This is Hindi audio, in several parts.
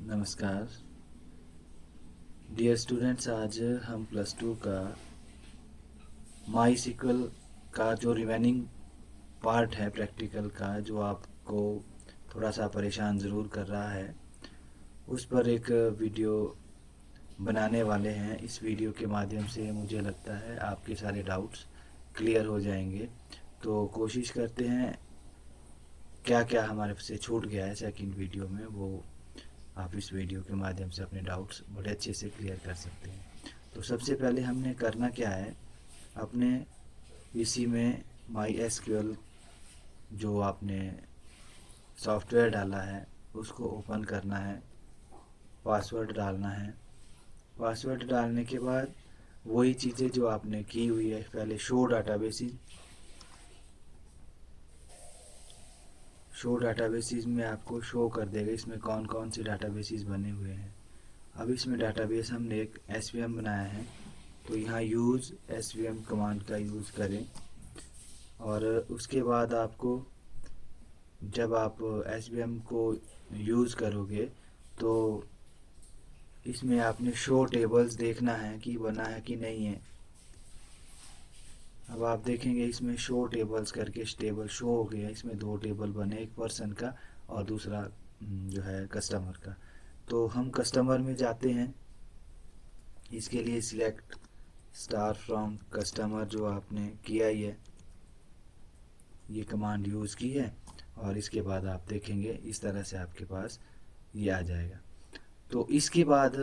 नमस्कार डियर स्टूडेंट्स। आज हम प्लस टू का माई सिक्वल का जो रिमेनिंग पार्ट है प्रैक्टिकल का, जो आपको थोड़ा सा परेशान ज़रूर कर रहा है, उस पर एक वीडियो बनाने वाले हैं। इस वीडियो के माध्यम से मुझे लगता है आपके सारे डाउट्स क्लियर हो जाएंगे। तो कोशिश करते हैं क्या क्या हमारे से छूट गया है सेकंड वीडियो में, वो आप इस वीडियो के माध्यम से अपने डाउट्स बड़े अच्छे से क्लियर कर सकते हैं। तो सबसे पहले हमने करना क्या है, अपने पीसी में माई एसक्यूएल जो आपने सॉफ्टवेयर डाला है उसको ओपन करना है, पासवर्ड डालना है। पासवर्ड डालने के बाद वही चीज़ें जो आपने की हुई है, पहले शो डाटाबेसिस में आपको शो कर देगा इसमें कौन कौन से डाटाबेसिस बने हुए हैं। अब इसमें डाटाबेस हमने एक एसवीएम बनाया है, तो यहाँ यूज़ एसवीएम कमांड का यूज़ करें। और उसके बाद आपको जब आप एसवीएम को यूज़ करोगे तो इसमें आपने शो टेबल्स देखना है कि बना है कि नहीं है। अब आप देखेंगे इसमें शो टेबल्स करके टेबल शो हो गया। इसमें दो टेबल बने, एक पर्सन का और दूसरा जो है कस्टमर का। तो हम कस्टमर में जाते हैं। इसके लिए सिलेक्ट स्टार फ्रॉम कस्टमर जो आपने किया ही है, ये कमांड यूज़ की है। और इसके बाद आप देखेंगे इस तरह से आपके पास ये आ जाएगा। तो इसके बाद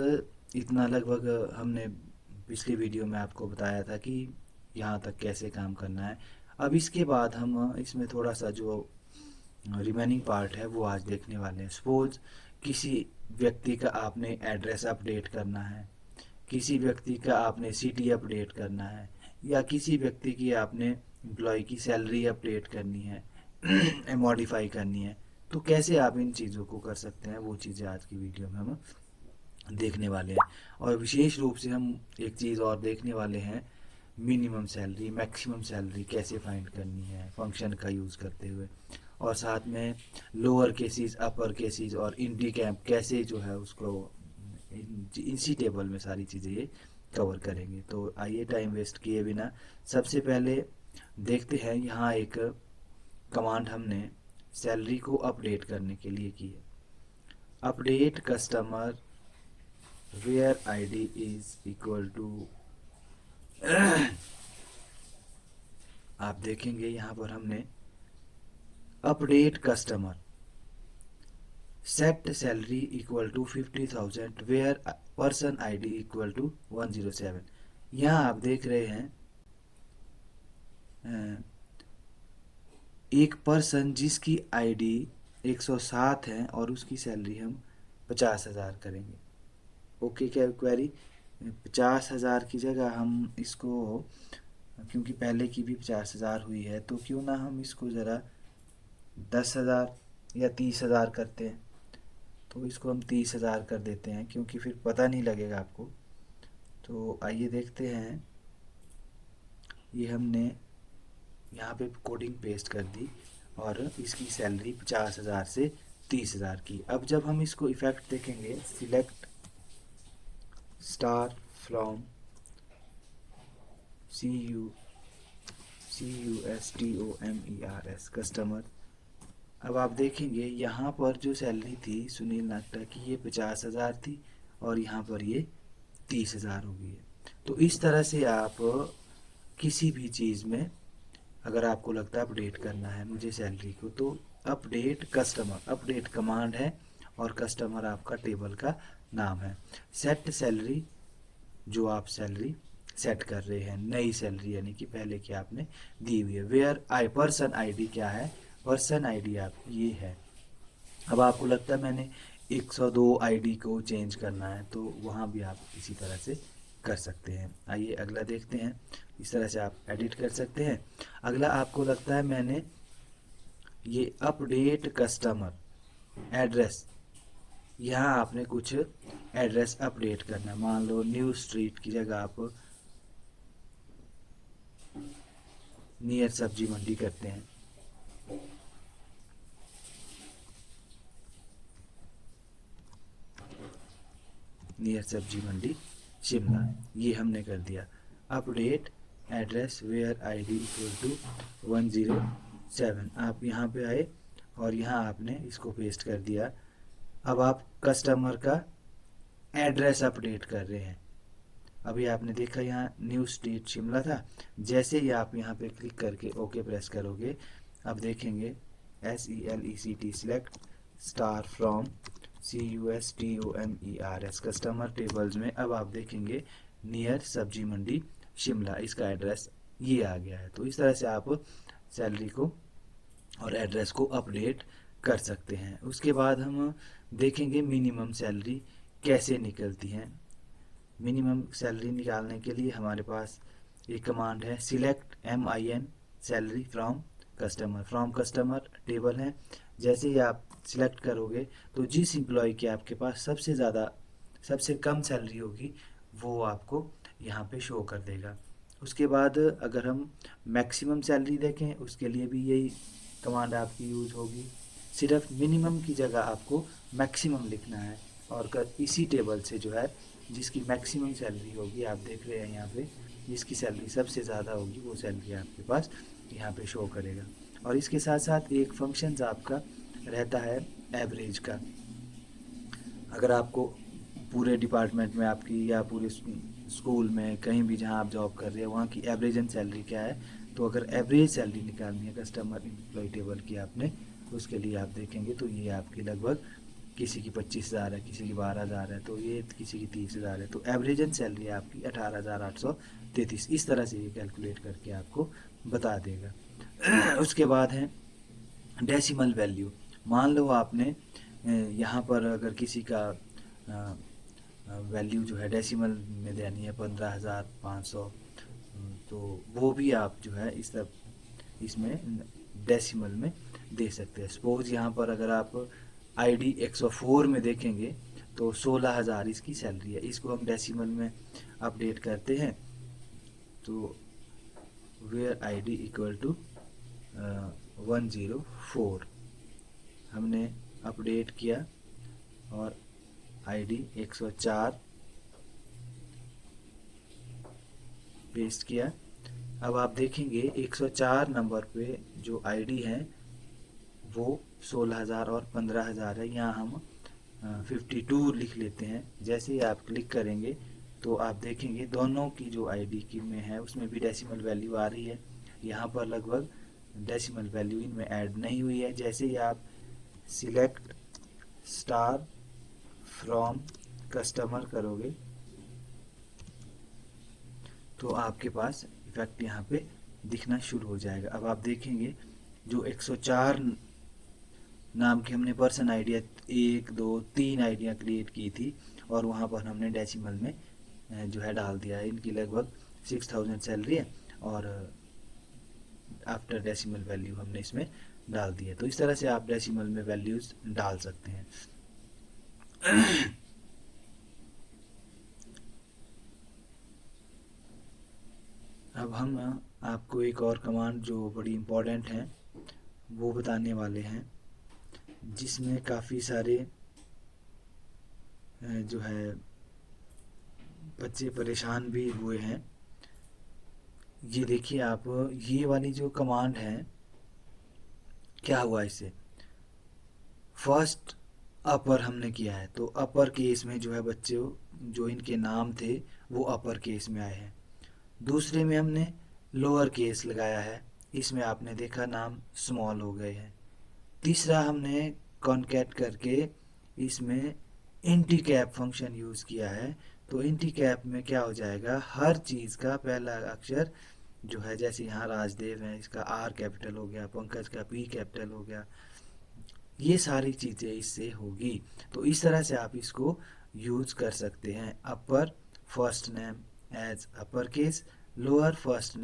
इतना लगभग हमने पिछली वीडियो में आपको बताया था कि यहाँ तक कैसे काम करना है। अब इसके बाद हम इसमें थोड़ा सा जो रिमेनिंग पार्ट है वो आज देखने वाले हैं। सपोज किसी व्यक्ति का आपने एड्रेस अपडेट करना है, किसी व्यक्ति का आपने सिटी अपडेट करना है, या किसी व्यक्ति की आपने एम्प्लॉय की सैलरी अपडेट करनी है मॉडिफाई करनी है। तो कैसे आप इन चीज़ों को कर सकते हैं, वो चीज़ें आज की वीडियो में हम देखने वाले हैं। और विशेष रूप से हम एक चीज़ और देखने वाले हैं, मिनिमम सैलरी मैक्सिमम सैलरी कैसे फाइंड करनी है फंक्शन का यूज़ करते हुए। और साथ में लोअर केसेस, अपर केसेस और इंडी कैप कैसे जो है उसको इसी टेबल में सारी चीज़ें ये कवर करेंगे। तो आइए टाइम वेस्ट किए बिना सबसे पहले देखते हैं। यहाँ एक कमांड हमने सैलरी को अपडेट करने के लिए की है, update customer where ID is equal to आप देखेंगे यहाँ पर हमने update customer set salary equal to 50,000 where person ID equal to 107। यहाँ आप देख रहे हैं एक पर्सन जिसकी आईडी 107 है और उसकी सैलरी हम 50,000 करेंगे। ओके क्या क्वेरी? 50,000 की जगह हम इसको, क्योंकि पहले की भी 50,000 हुई है, तो क्यों ना हम इसको ज़रा 10,000 या 30,000 करते हैं। तो इसको हम 30,000 कर देते हैं, क्योंकि फिर पता नहीं लगेगा आपको। तो आइए देखते हैं। ये हमने यहाँ पे कोडिंग पेस्ट कर दी और इसकी सैलरी 50,000 से 30,000 की। अब जब हम इसको इफेक्ट देखेंगे, select star from CUSTOMERS customer. अब आप देखेंगे यहाँ पर जो सैलरी थी सुनील नागटा की, ये 50,000 थी और यहाँ पर ये 30,000 हो गई है। तो इस तरह से आप किसी भी चीज़ में अगर आपको लगता है अपडेट करना है मुझे सैलरी को, तो अपडेट कस्टमर, अपडेट कमांड है और कस्टमर आपका टेबल का नाम है। सेट सैलरी, जो आप सैलरी सेट कर रहे हैं, नई सैलरी यानी कि पहले की आपने दी हुई है। वेयर आई पर्सन आईडी क्या है, पर्सन आईडी आप ये है। अब आपको लगता है मैंने 102 आईडी को चेंज करना है, तो वहाँ भी आप इसी तरह से कर सकते हैं। आइए अगला देखते हैं। इस तरह से आप एडिट कर सकते हैं। अगला आपको लगता है मैंने ये अपडेट कस्टमर एड्रेस, यहाँ आपने कुछ एड्रेस अपडेट करना है। मान लो न्यू स्ट्रीट की जगह आप नियर सब्जी मंडी करते हैं। नियर सब्जी मंडी शिमला, ये हमने कर दिया। Update address where ID equal to 107, आप यहाँ पे आए और यहाँ आपने इसको पेस्ट कर दिया। अब आप कस्टमर का एड्रेस अपडेट कर रहे हैं। अभी आपने देखा यहाँ न्यू स्ट्रीट शिमला था, जैसे ही आप यहाँ पे क्लिक करके ओके प्रेस करोगे, अब देखेंगे SELECT select star from CUSTOMERS customer tables में अब आप देखेंगे नियर सब्जी मंडी शिमला, इसका एड्रेस ये आ गया है। तो इस तरह से आप सैलरी को और एड्रेस को अपडेट कर सकते हैं। उसके बाद हम देखेंगे मिनिमम सैलरी कैसे निकलती है। मिनिमम सैलरी निकालने के लिए हमारे पास एक कमांड है select MIN salary from customer table है। जैसे ही आप सिलेक्ट करोगे तो जिस एम्प्लॉय की आपके पास सबसे कम सैलरी होगी वो आपको यहाँ पे शो कर देगा। उसके बाद अगर हम मैक्सिमम सैलरी देखें, उसके लिए भी यही कमांड आपकी यूज होगी। सिर्फ मिनिमम की जगह आपको मैक्सिमम लिखना है और इसी टेबल से जो है जिसकी मैक्सिमम सैलरी होगी, आप देख रहे हैं यहाँ पे जिसकी सैलरी सबसे ज़्यादा होगी वो सैलरी आपके पास यहाँ पे शो करेगा। और इसके साथ साथ एक फंक्शन आपका रहता है एवरेज का। अगर आपको पूरे डिपार्टमेंट में आपकी या पूरे स्कूल में कहीं भी जहाँ आप जॉब कर रहे हैं वहाँ की एवरेज एंड सैलरी क्या है, तो अगर एवरेज सैलरी निकालनी है कस्टमर एम्प्लॉय टेबल की आपने, उसके लिए आप देखेंगे तो ये आपकी लगभग किसी की 25,000 है, किसी की 12,000 है, तो ये किसी की 30,000 है। तो एवरेज एंड सैलरी आपकी 18,833, इस तरह से ये कैलकुलेट करके आपको बता देगा। उसके बाद है डेसिमल वैल्यू। मान लो आपने यहाँ पर अगर किसी का वैल्यू जो है डेसिमल में देनी है 15,500, तो वो भी आप जो है इसमें डेसिमल में दे सकते हैं। सपोज यहाँ पर अगर आप ID 104 में देखेंगे तो 16,000 इसकी सैलरी है, इसको हम डेसिमल में अपडेट करते हैं तो वेयर ID इक्वल टू 104 हमने अपडेट किया और ID 104 पेस्ट किया। अब आप देखेंगे 104 नंबर पे जो ID है वो 16,000 और 15,000 है। यहाँ हम 52 लिख लेते हैं। जैसे ही आप क्लिक करेंगे तो आप देखेंगे दोनों की जो ID की में है उसमें भी डेसिमल वैल्यू आ रही है। यहाँ पर लगभग डेसिमल वैल्यू इनमें ऐड नहीं हुई है। जैसे ही आप सिलेक्ट स्टार फ्रॉम कस्टमर करोगे तो आपके पास इफेक्ट यहाँ पे दिखना शुरू हो जाएगा। अब आप देखेंगे जो 104 नाम की हमने पर्सन आइडिया 1 2 3 आइडिया क्रिएट की थी और वहाँ पर हमने डेसिमल में जो है डाल दिया है। इनकी लगभग 6,000 सैलरी है और आफ्टर डेसिमल वैल्यू हमने इसमें डाल दी है। तो इस तरह से आप डेसिमल में वैल्यूज डाल सकते हैं। अब हम आपको एक और कमांड जो बड़ी इम्पोर्टेंट है वो बताने वाले हैं, जिसमें काफ़ी सारे जो है बच्चे परेशान भी हुए हैं। ये देखिए आप, ये वाली जो कमांड है क्या हुआ इससे, फर्स्ट अपर हमने किया है तो अपर केस में जो है बच्चे जो इनके नाम थे वो अपर केस में आए हैं। दूसरे में हमने लोअर केस लगाया है, इसमें आपने देखा नाम स्मॉल हो गए हैं। तीसरा हमने कॉन्कैट करके इसमें इंटी कैप फंक्शन यूज़ किया है। तो इंटी कैप में क्या हो जाएगा, हर चीज़ का पहला अक्षर जो है, जैसे यहाँ राजदेव है इसका R कैपिटल हो गया, पंकज का P कैपिटल हो गया, ये सारी चीज़ें इससे होगी। तो इस तरह से आप इसको यूज़ कर सकते हैं। Upper first name as upper case, lower first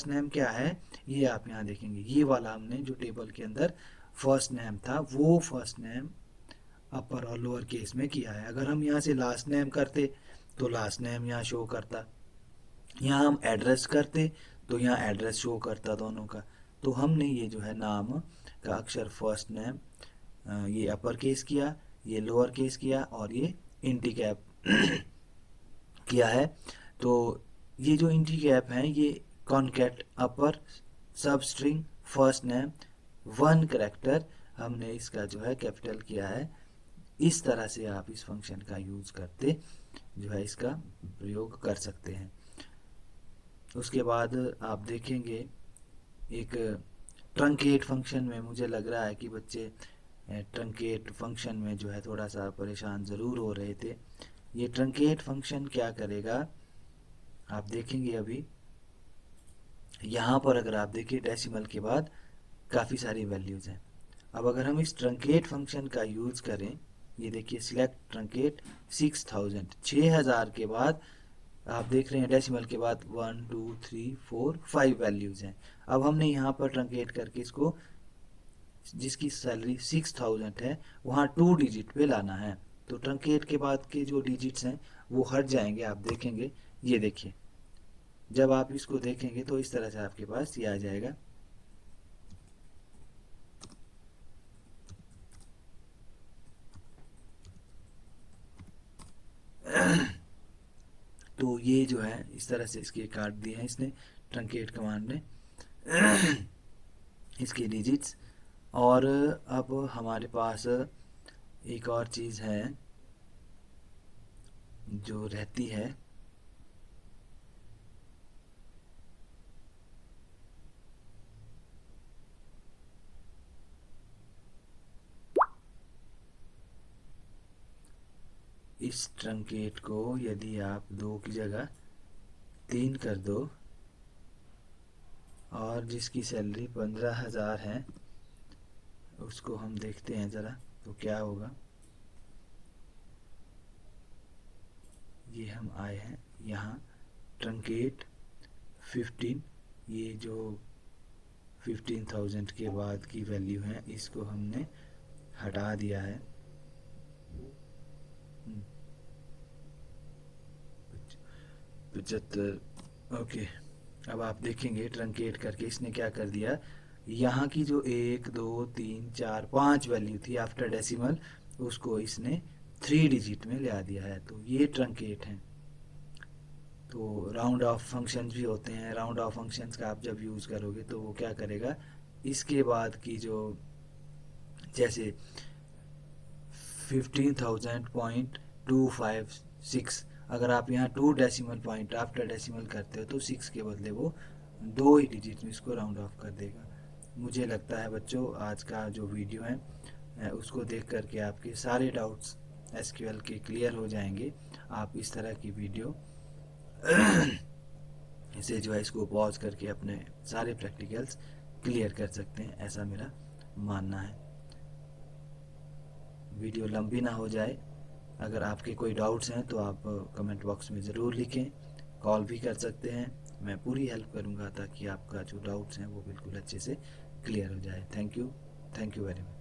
name क्या है ये आप यहाँ देखेंगे। ये वाला हमने जो टेबल के अंदर फर्स्ट नेम था वो फर्स्ट नेम अपर और लोअर केस में किया है। अगर हम यहाँ से लास्ट नेम करते तो लास्ट नेम यहाँ शो करता, यहाँ हम एड्रेस करते तो यहाँ एड्रेस शो करता दोनों का। तो हमने ये जो है नाम का अक्षर फर्स्ट नेम ये अपर केस किया, ये लोअर केस किया और ये इंटी कैप किया है। तो ये जो इंटी कैप हैं ये concat upper substring first name one character, हमने इसका जो है कैपिटल किया है। इस तरह से आप इस फंक्शन का यूज करते जो है इसका प्रयोग कर सकते हैं। उसके बाद आप देखेंगे एक ट्रंकेट फंक्शन में, मुझे लग रहा है कि बच्चे ट्रंकेट फंक्शन में जो है थोड़ा सा परेशान ज़रूर हो रहे थे। ये ट्रंकेट फंक्शन क्या करेगा आप देखेंगे अभी। यहाँ पर अगर आप देखिए डेसिमल के बाद काफ़ी सारी वैल्यूज़ हैं। अब अगर हम इस ट्रंकेट फंक्शन का यूज़ करें, ये देखिए सिलेक्ट ट्रंकेट 6000, 6000 के बाद आप देख रहे हैं डेसिमल के बाद 1 2 3 4 5 वैल्यूज़ हैं। अब हमने यहाँ पर ट्रंकेट करके इसको जिसकी सैलरी 6000 है वहाँ 2 डिजिट पे लाना है। तो ट्रंकेट के बाद के जो डिजिट्स हैं वो हट जाएंगे, आप देखेंगे। ये देखिए जब आप इसको देखेंगे तो इस तरह से आपके पास ये आ जाएगा। तो ये जो है इस तरह से इसके काट दिए हैं इसने, ट्रंकेट कमांड ने इसके डिजिट्स। और अब हमारे पास एक और चीज़ है जो रहती है, इस ट्रंकेट को यदि आप 2 की जगह 3 कर दो और जिसकी सैलरी 15,000 है उसको हम देखते हैं ज़रा तो क्या होगा। ये हम आए हैं यहाँ ट्रंकेट 15, ये जो 15,000 के बाद की वैल्यू है इसको हमने हटा दिया है। 75, ओके। अब आप देखेंगे ट्रंकेट करके इसने क्या कर दिया, यहाँ की जो 1 2 3 4 5 वैल्यू थी आफ्टर डेसिमल उसको इसने 3 डिजिट में ले आ दिया है। तो ये ट्रंकेट है। तो राउंड ऑफ फंक्शंस भी होते हैं, राउंड ऑफ फंक्शंस का आप जब यूज़ करोगे तो वो क्या करेगा, इसके बाद की जो जैसे 15,000.256, अगर आप यहाँ 2 डेसिमल पॉइंट आफ्टर डेसिमल करते हो तो 6 के बदले वो 2 ही डिजिट में इसको राउंड ऑफ कर देगा। मुझे लगता है बच्चों आज का जो वीडियो है उसको देख करके आपके सारे डाउट्स एसक्यूएल के क्लियर हो जाएंगे। आप इस तरह की वीडियो इसे जो है इसको पॉज करके अपने सारे प्रैक्टिकल्स क्लियर कर सकते हैं, ऐसा मेरा मानना है। वीडियो लंबी ना हो जाए, अगर आपके कोई डाउट्स हैं तो आप कमेंट बॉक्स में ज़रूर लिखें, कॉल भी कर सकते हैं। मैं पूरी हेल्प करूंगा ताकि आपका जो डाउट्स हैं वो बिल्कुल अच्छे से क्लियर हो जाए। Thank you very much.